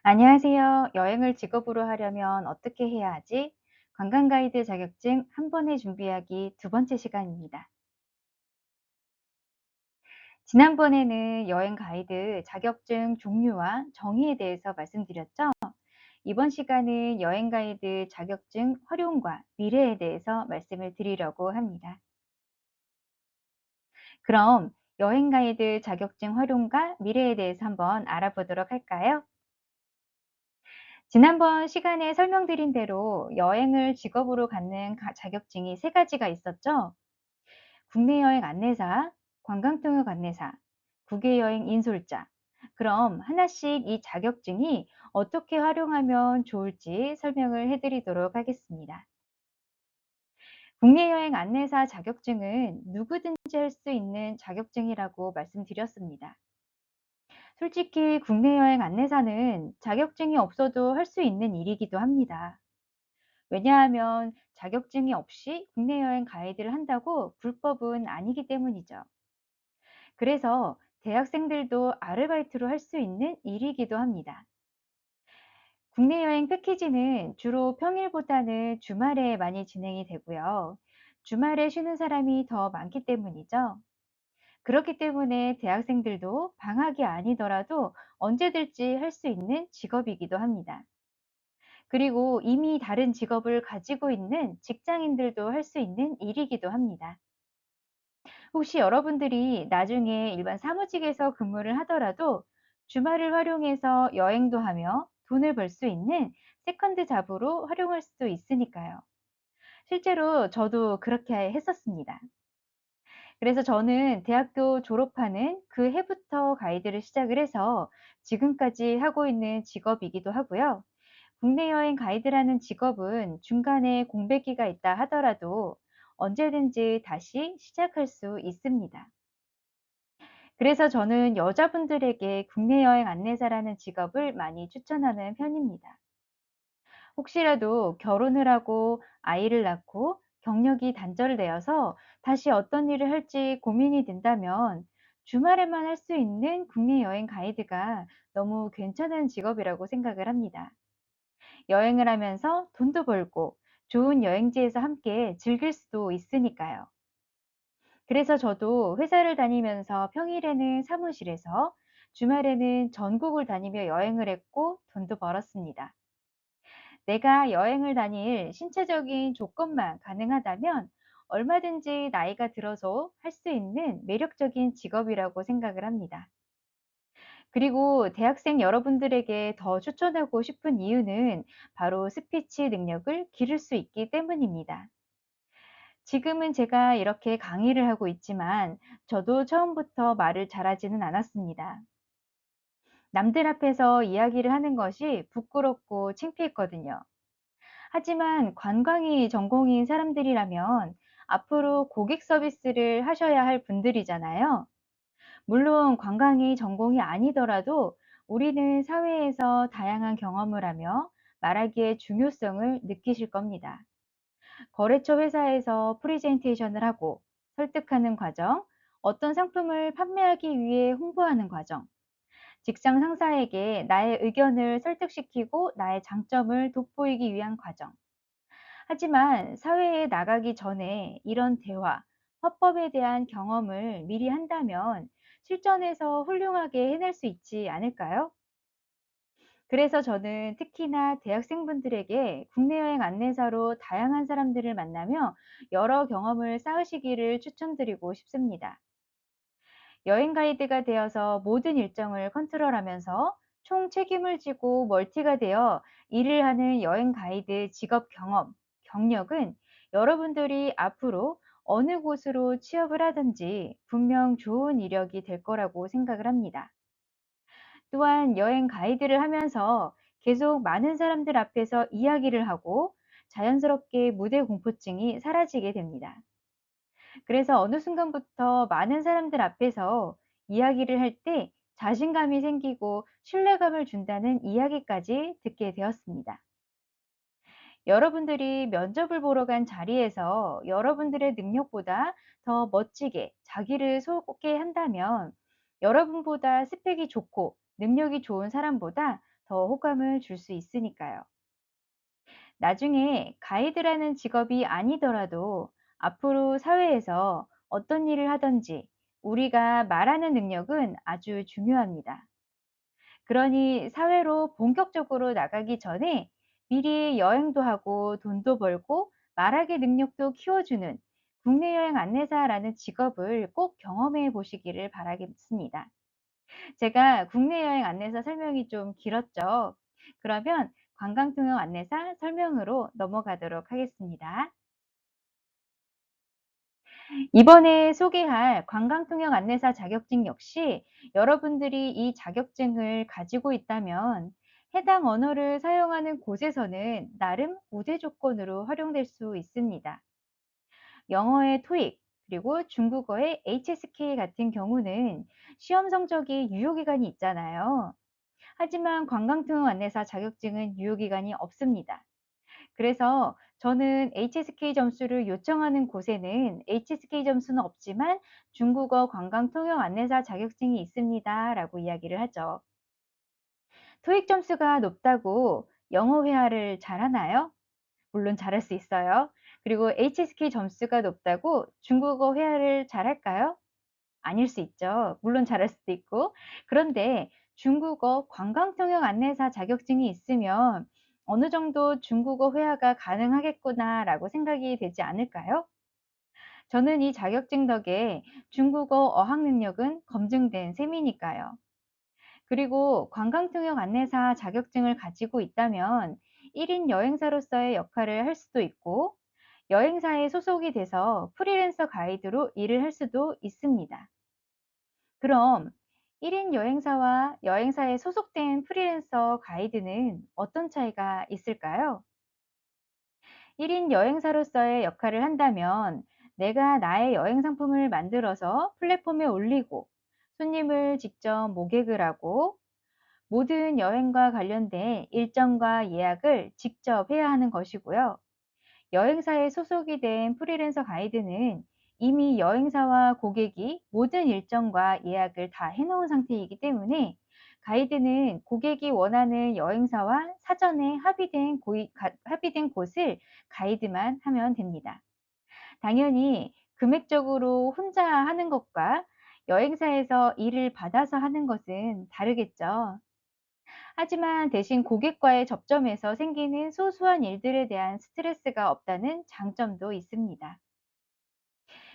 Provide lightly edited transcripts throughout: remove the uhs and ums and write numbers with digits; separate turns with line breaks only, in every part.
안녕하세요. 여행을 직업으로 하려면 어떻게 해야 하지? 관광 가이드 자격증 한 번에 준비하기 두 번째 시간입니다. 지난번에는 여행 가이드 자격증 종류와 정의에 대해서 말씀드렸죠? 이번 시간은 여행 가이드 자격증 활용과 미래에 대해서 말씀을 드리려고 합니다. 그럼 여행 가이드 자격증 활용과 미래에 대해서 한번 알아보도록 할까요? 지난번 시간에 설명드린 대로 여행을 직업으로 갖는 자격증이 세 가지가 있었죠. 국내 여행 안내사, 관광통역 안내사, 국외 여행 인솔자. 그럼 하나씩 이 자격증이 어떻게 활용하면 좋을지 설명을 해드리도록 하겠습니다. 국내 여행 안내사 자격증은 누구든지 할 수 있는 자격증이라고 말씀드렸습니다. 솔직히 국내 여행 안내사는 자격증이 없어도 할 수 있는 일이기도 합니다. 왜냐하면 자격증이 없이 국내 여행 가이드를 한다고 불법은 아니기 때문이죠. 그래서 대학생들도 아르바이트로 할 수 있는 일이기도 합니다. 국내 여행 패키지는 주로 평일보다는 주말에 많이 진행이 되고요. 주말에 쉬는 사람이 더 많기 때문이죠. 그렇기 때문에 대학생들도 방학이 아니더라도 언제든지 할 수 있는 직업이기도 합니다. 그리고 이미 다른 직업을 가지고 있는 직장인들도 할 수 있는 일이기도 합니다. 혹시 여러분들이 나중에 일반 사무직에서 근무를 하더라도 주말을 활용해서 여행도 하며 돈을 벌 수 있는 세컨드 잡으로 활용할 수도 있으니까요. 실제로 저도 그렇게 했었습니다. 그래서 저는 대학교 졸업하는 그 해부터 가이드를 시작을 해서 지금까지 하고 있는 직업이기도 하고요. 국내 여행 가이드라는 직업은 중간에 공백기가 있다 하더라도 언제든지 다시 시작할 수 있습니다. 그래서 저는 여자분들에게 국내 여행 안내사라는 직업을 많이 추천하는 편입니다. 혹시라도 결혼을 하고 아이를 낳고 경력이 단절되어서 다시 어떤 일을 할지 고민이 된다면 주말에만 할 수 있는 국내 여행 가이드가 너무 괜찮은 직업이라고 생각을 합니다. 여행을 하면서 돈도 벌고 좋은 여행지에서 함께 즐길 수도 있으니까요. 그래서 저도 회사를 다니면서 평일에는 사무실에서 주말에는 전국을 다니며 여행을 했고 돈도 벌었습니다. 내가 여행을 다닐 신체적인 조건만 가능하다면 얼마든지 나이가 들어서 할 수 있는 매력적인 직업이라고 생각을 합니다. 그리고 대학생 여러분들에게 더 추천하고 싶은 이유는 바로 스피치 능력을 기를 수 있기 때문입니다. 지금은 제가 이렇게 강의를 하고 있지만 저도 처음부터 말을 잘하지는 않았습니다. 남들 앞에서 이야기를 하는 것이 부끄럽고 창피했거든요. 하지만 관광이 전공인 사람들이라면 앞으로 고객 서비스를 하셔야 할 분들이잖아요. 물론 관광이 전공이 아니더라도 우리는 사회에서 다양한 경험을 하며 말하기의 중요성을 느끼실 겁니다. 거래처 회사에서 프리젠테이션을 하고 설득하는 과정, 어떤 상품을 판매하기 위해 홍보하는 과정, 직장 상사에게 나의 의견을 설득시키고 나의 장점을 돋보이기 위한 과정. 하지만 사회에 나가기 전에 이런 대화, 화법에 대한 경험을 미리 한다면 실전에서 훌륭하게 해낼 수 있지 않을까요? 그래서 저는 특히나 대학생분들에게 국내 여행 안내사로 다양한 사람들을 만나며 여러 경험을 쌓으시기를 추천드리고 싶습니다. 여행 가이드가 되어서 모든 일정을 컨트롤하면서 총 책임을 지고 멀티가 되어 일을 하는 여행 가이드 직업 경험, 경력은 여러분들이 앞으로 어느 곳으로 취업을 하든지 분명 좋은 이력이 될 거라고 생각을 합니다. 또한 여행 가이드를 하면서 계속 많은 사람들 앞에서 이야기를 하고 자연스럽게 무대 공포증이 사라지게 됩니다. 그래서 어느 순간부터 많은 사람들 앞에서 이야기를 할 때 자신감이 생기고 신뢰감을 준다는 이야기까지 듣게 되었습니다. 여러분들이 면접을 보러 간 자리에서 여러분들의 능력보다 더 멋지게 자기를 소개한다면 여러분보다 스펙이 좋고 능력이 좋은 사람보다 더 호감을 줄 수 있으니까요. 나중에 가이드라는 직업이 아니더라도 앞으로 사회에서 어떤 일을 하든지 우리가 말하는 능력은 아주 중요합니다. 그러니 사회로 본격적으로 나가기 전에 미리 여행도 하고 돈도 벌고 말하기 능력도 키워주는 국내 여행 안내사라는 직업을 꼭 경험해 보시기를 바라겠습니다. 제가 국내 여행 안내사 설명이 좀 길었죠. 그러면 관광통역 안내사 설명으로 넘어가도록 하겠습니다. 이번에 소개할 관광통역 안내사 자격증 역시 여러분들이 이 자격증을 가지고 있다면 해당 언어를 사용하는 곳에서는 나름 우대 조건으로 활용될 수 있습니다. 영어의 토익, 그리고 중국어의 HSK 같은 경우는 시험 성적이 유효기간이 있잖아요. 하지만 관광통역 안내사 자격증은 유효기간이 없습니다. 그래서 저는 HSK 점수를 요청하는 곳에는 HSK 점수는 없지만 중국어 관광 통역 안내사 자격증이 있습니다. 라고 이야기를 하죠. 토익 점수가 높다고 영어 회화를 잘하나요? 물론 잘할 수 있어요. 그리고 HSK 점수가 높다고 중국어 회화를 잘할까요? 아닐 수 있죠. 물론 잘할 수도 있고. 그런데 중국어 관광통역 안내사 자격증이 있으면 어느 정도 중국어 회화가 가능하겠구나라고 생각이 되지 않을까요? 저는 이 자격증 덕에 중국어 어학 능력은 검증된 셈이니까요. 그리고 관광통역 안내사 자격증을 가지고 있다면 1인 여행사로서의 역할을 할 수도 있고 여행사에 소속이 돼서 프리랜서 가이드로 일을 할 수도 있습니다. 그럼 1인 여행사와 여행사에 소속된 프리랜서 가이드는 어떤 차이가 있을까요? 1인 여행사로서의 역할을 한다면 내가 나의 여행 상품을 만들어서 플랫폼에 올리고 손님을 직접 모객을 하고 모든 여행과 관련된 일정과 예약을 직접 해야 하는 것이고요. 여행사에 소속이 된 프리랜서 가이드는 이미 여행사와 고객이 모든 일정과 예약을 다 해놓은 상태이기 때문에 가이드는 고객이 원하는 여행사와 사전에 합의된 곳을 가이드만 하면 됩니다. 당연히 금액적으로 혼자 하는 것과 여행사에서 일을 받아서 하는 것은 다르겠죠. 하지만 대신 고객과의 접점에서 생기는 소소한 일들에 대한 스트레스가 없다는 장점도 있습니다.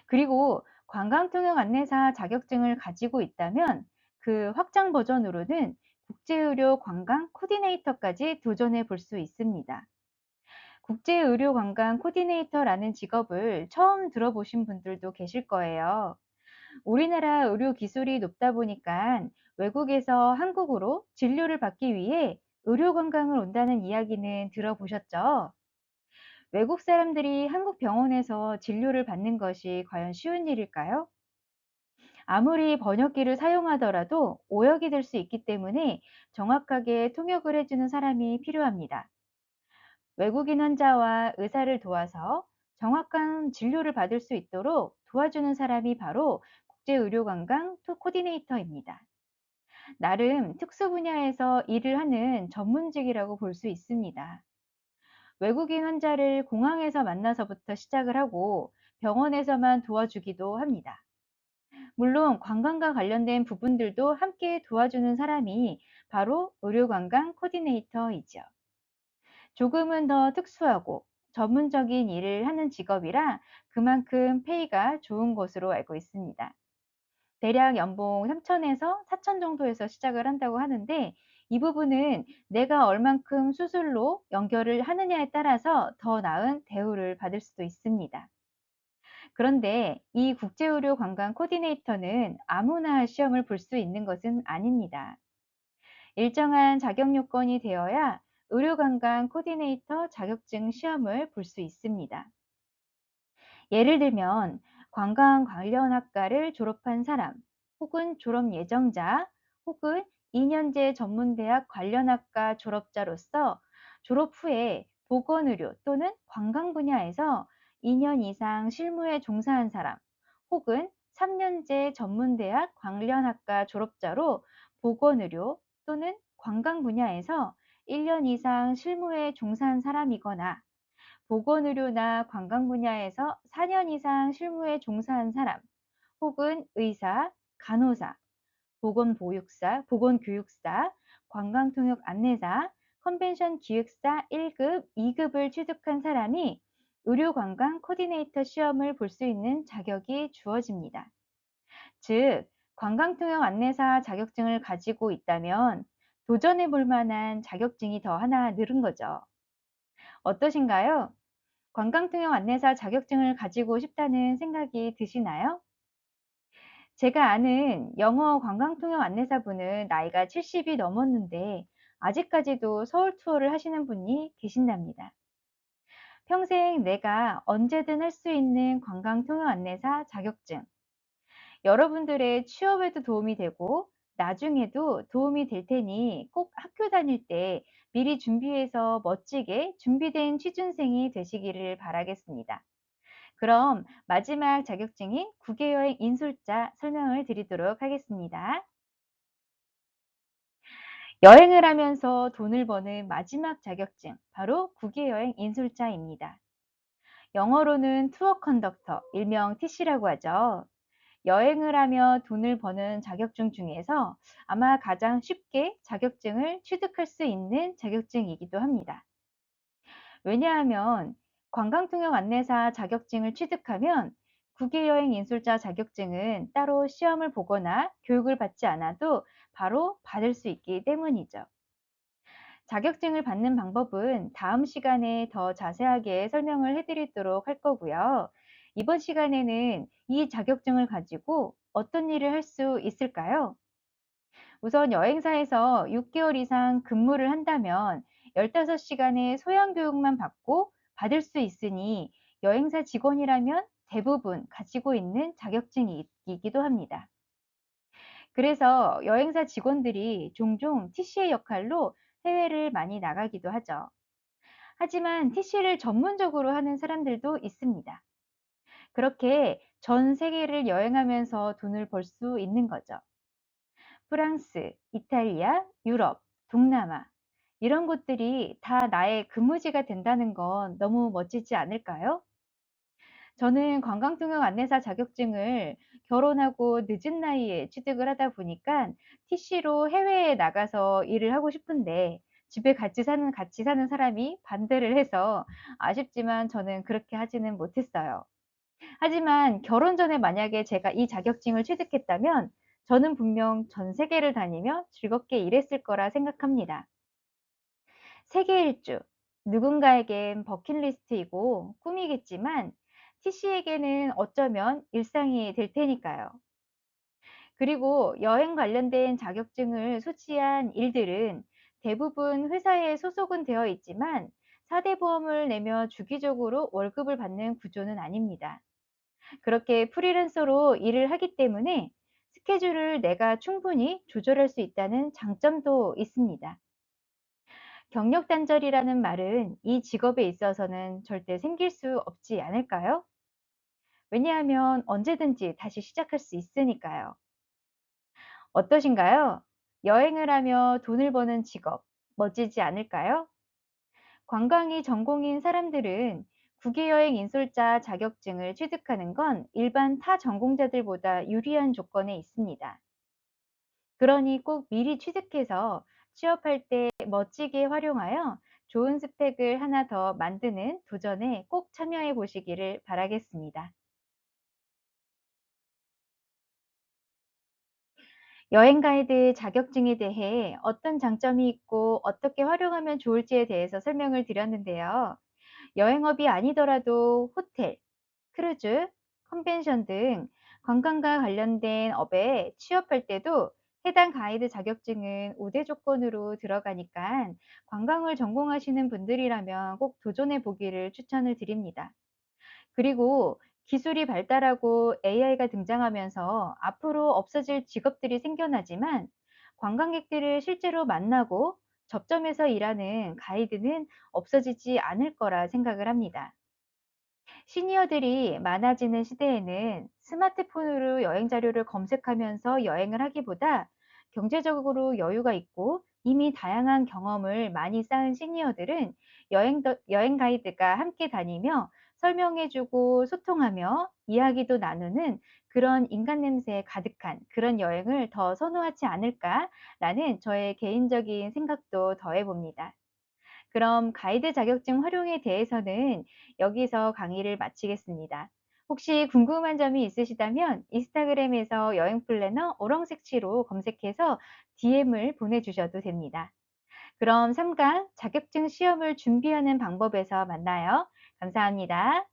그리고 관광통역 안내사 자격증을 가지고 있다면 그 확장 버전으로는 국제의료 관광 코디네이터까지 도전해 볼 수 있습니다. 국제의료 관광 코디네이터라는 직업을 처음 들어보신 분들도 계실 거예요. 우리나라 의료 기술이 높다 보니까 외국에서 한국으로 진료를 받기 위해 의료 관광을 온다는 이야기는 들어보셨죠? 외국 사람들이 한국 병원에서 진료를 받는 것이 과연 쉬운 일일까요? 아무리 번역기를 사용하더라도 오역이 될 수 있기 때문에 정확하게 통역을 해주는 사람이 필요합니다. 외국인 환자와 의사를 도와서 정확한 진료를 받을 수 있도록 도와주는 사람이 바로 국제의료관광 코디네이터입니다. 나름 특수 분야에서 일을 하는 전문직이라고 볼 수 있습니다. 외국인 환자를 공항에서 만나서부터 시작을 하고 병원에서만 도와주기도 합니다. 물론 관광과 관련된 부분들도 함께 도와주는 사람이 바로 의료관광 코디네이터이죠. 조금은 더 특수하고 전문적인 일을 하는 직업이라 그만큼 페이가 좋은 것으로 알고 있습니다. 대략 연봉 3천에서 4천 정도에서 시작을 한다고 하는데 이 부분은 내가 얼만큼 수술로 연결을 하느냐에 따라서 더 나은 대우를 받을 수도 있습니다. 그런데 이 국제의료 관광 코디네이터는 아무나 시험을 볼 수 있는 것은 아닙니다. 일정한 자격 요건이 되어야 의료관광 코디네이터 자격증 시험을 볼 수 있습니다. 예를 들면 관광 관련 학과를 졸업한 사람, 혹은 졸업 예정자, 혹은 2년제 전문대학 관련 학과 졸업자로서 졸업 후에 보건의료 또는 관광 분야에서 2년 이상 실무에 종사한 사람, 혹은 3년제 전문대학 관련 학과 졸업자로 보건의료 또는 관광 분야에서 1년 이상 실무에 종사한 사람이거나 보건의료나 관광 분야에서 4년 이상 실무에 종사한 사람, 혹은 의사, 간호사, 보건보육사, 보건교육사, 관광통역 안내사, 컨벤션 기획사 1급, 2급을 취득한 사람이 의료관광 코디네이터 시험을 볼 수 있는 자격이 주어집니다. 즉, 관광통역 안내사 자격증을 가지고 있다면 도전해 볼 만한 자격증이 더 하나 늘은 거죠. 어떠신가요? 관광통역 안내사 자격증을 가지고 싶다는 생각이 드시나요? 제가 아는 영어 관광통역 안내사분은 나이가 70이 넘었는데 아직까지도 서울 투어를 하시는 분이 계신답니다. 평생 내가 언제든 할 수 있는 관광통역 안내사 자격증. 여러분들의 취업에도 도움이 되고 나중에도 도움이 될 테니 꼭 학교 다닐 때 미리 준비해서 멋지게 준비된 취준생이 되시기를 바라겠습니다. 그럼 마지막 자격증인 국외여행 인솔자 설명을 드리도록 하겠습니다. 여행을 하면서 돈을 버는 마지막 자격증, 바로 국외여행 인솔자입니다. 영어로는 투어 컨덕터, 일명 TC라고 하죠. 여행을 하며 돈을 버는 자격증 중에서 아마 가장 쉽게 자격증을 취득할 수 있는 자격증이기도 합니다. 왜냐하면 관광통역 안내사 자격증을 취득하면 국외여행 인솔자 자격증은 따로 시험을 보거나 교육을 받지 않아도 바로 받을 수 있기 때문이죠. 자격증을 받는 방법은 다음 시간에 더 자세하게 설명을 해드리도록 할 거고요. 이번 시간에는 이 자격증을 가지고 어떤 일을 할 수 있을까요? 우선 여행사에서 6개월 이상 근무를 한다면 15시간의 소양 교육만 받고 받을 수 있으니 여행사 직원이라면 대부분 가지고 있는 자격증이기도 합니다. 그래서 여행사 직원들이 종종 TC의 역할로 해외를 많이 나가기도 하죠. 하지만 TC를 전문적으로 하는 사람들도 있습니다. 그렇게 전 세계를 여행하면서 돈을 벌 수 있는 거죠. 프랑스, 이탈리아, 유럽, 동남아 이런 곳들이 다 나의 근무지가 된다는 건 너무 멋지지 않을까요? 저는 관광통역 안내사 자격증을 결혼하고 늦은 나이에 취득을 하다 보니까 TC로 해외에 나가서 일을 하고 싶은데 집에 같이 사는 사람이 반대를 해서 아쉽지만 저는 그렇게 하지는 못했어요. 하지만 결혼 전에 만약에 제가 이 자격증을 취득했다면 저는 분명 전 세계를 다니며 즐겁게 일했을 거라 생각합니다. 세계 일주. 누군가에겐 버킷리스트이고 꿈이겠지만 TC에게는 어쩌면 일상이 될 테니까요. 그리고 여행 관련된 자격증을 소지한 일들은 대부분 회사에 소속은 되어 있지만 4대 보험을 내며 주기적으로 월급을 받는 구조는 아닙니다. 그렇게 프리랜서로 일을 하기 때문에 스케줄을 내가 충분히 조절할 수 있다는 장점도 있습니다. 경력 단절이라는 말은 이 직업에 있어서는 절대 생길 수 없지 않을까요? 왜냐하면 언제든지 다시 시작할 수 있으니까요. 어떠신가요? 여행을 하며 돈을 버는 직업, 멋지지 않을까요? 관광이 전공인 사람들은 국외여행 인솔자 자격증을 취득하는 건 일반 타 전공자들보다 유리한 조건에 있습니다. 그러니 꼭 미리 취득해서 취업할 때 멋지게 활용하여 좋은 스펙을 하나 더 만드는 도전에 꼭 참여해 보시기를 바라겠습니다. 여행 가이드 자격증에 대해 어떤 장점이 있고 어떻게 활용하면 좋을지에 대해서 설명을 드렸는데요. 여행업이 아니더라도 호텔, 크루즈, 컨벤션 등 관광과 관련된 업에 취업할 때도 해당 가이드 자격증은 우대 조건으로 들어가니까 관광을 전공하시는 분들이라면 꼭 도전해 보기를 추천을 드립니다. 그리고 기술이 발달하고 AI가 등장하면서 앞으로 없어질 직업들이 생겨나지만 관광객들을 실제로 만나고 접점에서 일하는 가이드는 없어지지 않을 거라 생각을 합니다. 시니어들이 많아지는 시대에는 스마트폰으로 여행 자료를 검색하면서 여행을 하기보다 경제적으로 여유가 있고 이미 다양한 경험을 많이 쌓은 시니어들은 여행 가이드가 함께 다니며 설명해주고 소통하며 이야기도 나누는 그런 인간 냄새에 가득한 그런 여행을 더 선호하지 않을까라는 저의 개인적인 생각도 더해봅니다. 그럼 가이드 자격증 활용에 대해서는 여기서 강의를 마치겠습니다. 혹시 궁금한 점이 있으시다면 인스타그램에서 여행 플래너 오렁색치로 검색해서 DM을 보내주셔도 됩니다. 그럼 3강 자격증 시험을 준비하는 방법에서 만나요. 감사합니다.